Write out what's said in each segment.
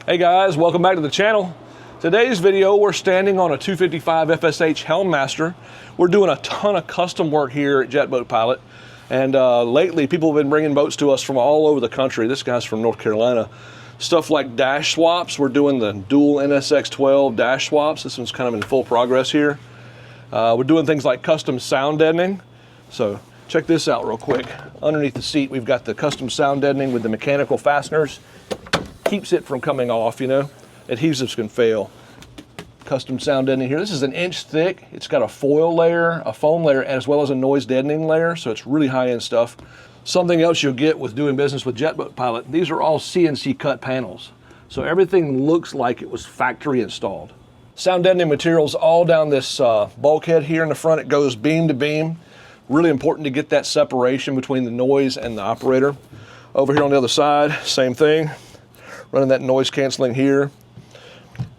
Hey guys, welcome back to the channel. Today's video, we're standing on a 255 FSH Helmmaster. We're doing a ton of custom work here at JetBoatPilot. And lately, people have been bringing boats to us from all over the country. This guy's from North Carolina. Stuff like dash swaps. We're doing the dual NSX12 dash swaps. This one's kind of in full progress here. We're doing things like custom sound deadening. So check this out real quick. Underneath the seat, we've got the custom sound deadening with the mechanical fasteners. Keeps it from coming off, you know. Adhesives can fail. Custom sound deadening here. This is an inch thick. It's got a foil layer, a foam layer, as well as a noise deadening layer, so it's really high-end stuff. Something else you'll get with doing business with JetBoatPilot, these are all CNC cut panels, so everything looks like it was factory installed. Sound deadening materials all down this bulkhead here in the front. It goes beam to beam. Really important to get that separation between the noise and the operator. Over here on the other side, same thing. Running that noise canceling here.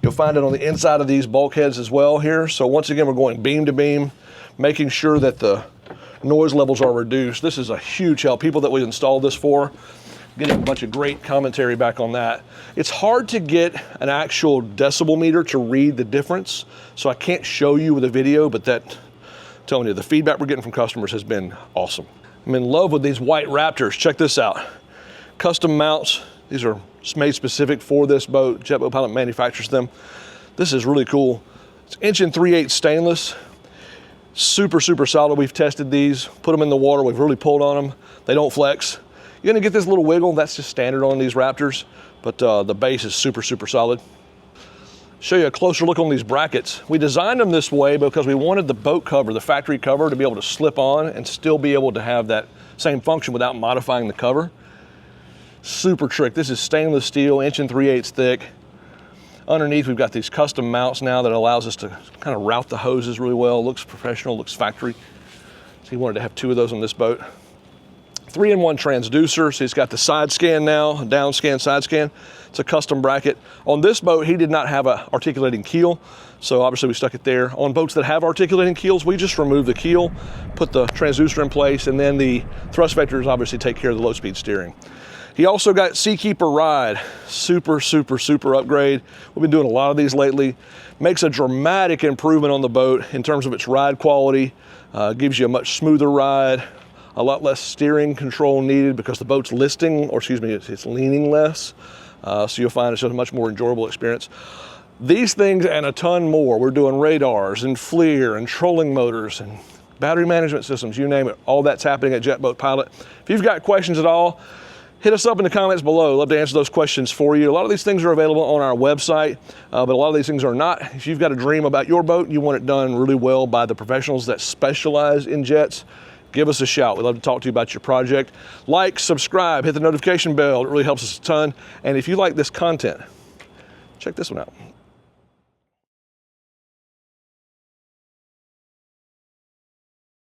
You'll find it on the inside of these bulkheads as well here. So once again, we're going beam to beam, making sure that the noise levels are reduced. This is a huge help. People that we installed this for, getting a bunch of great commentary back on that. It's hard to get an actual decibel meter to read the difference, so I can't show you with a video, but that, I'm telling you, the feedback we're getting from customers has been awesome. I'm in love with these white Raptors. Check this out. Custom mounts. These are made specific for this boat. JetBoatPilot manufactures them. This is really cool. It's 1 3/8 stainless. Super, super solid. We've tested these, put them in the water. We've really pulled on them. They don't flex. You're gonna get this little wiggle. That's just standard on these Raptors, but the base is super, super solid. Show you a closer look on these brackets. We designed them this way because we wanted the boat cover, the factory cover, to be able to slip on and still be able to have that same function without modifying the cover. Super trick. This is stainless steel, 1 3/8 thick. Underneath, we've got these custom mounts now that allows us to kind of route the hoses really well. Looks professional, looks factory. So he wanted to have 2 of those on this boat. 3-in-1 transducer. So he's got the side scan now, down scan, side scan. It's a custom bracket. On this boat, he did not have an articulating keel, so obviously we stuck it there. On boats that have articulating keels, we just remove the keel, put the transducer in place, and then the thrust vectors obviously take care of the low-speed steering. He also got Seakeeper RIDE, super, super, super upgrade. We've been doing a lot of these lately. Makes a dramatic improvement on the boat in terms of its ride quality, gives you a much smoother ride, a lot less steering control needed because the boat's listing, or excuse me, it's leaning less. So you'll find it's just a much more enjoyable experience. These things and a ton more. We're doing radars and FLIR and trolling motors and battery management systems, you name it. All that's happening at JetBoatPilot. If you've got questions at all, hit us up in the comments below. Love to answer those questions for you. A lot of these things are available on our website, but a lot of these things are not. If you've got a dream about your boat, you want it done really well by the professionals that specialize in jets, give us a shout. We'd love to talk to you about your project. Like, subscribe, hit the notification bell. It really helps us a ton. And if you like this content, check this one out.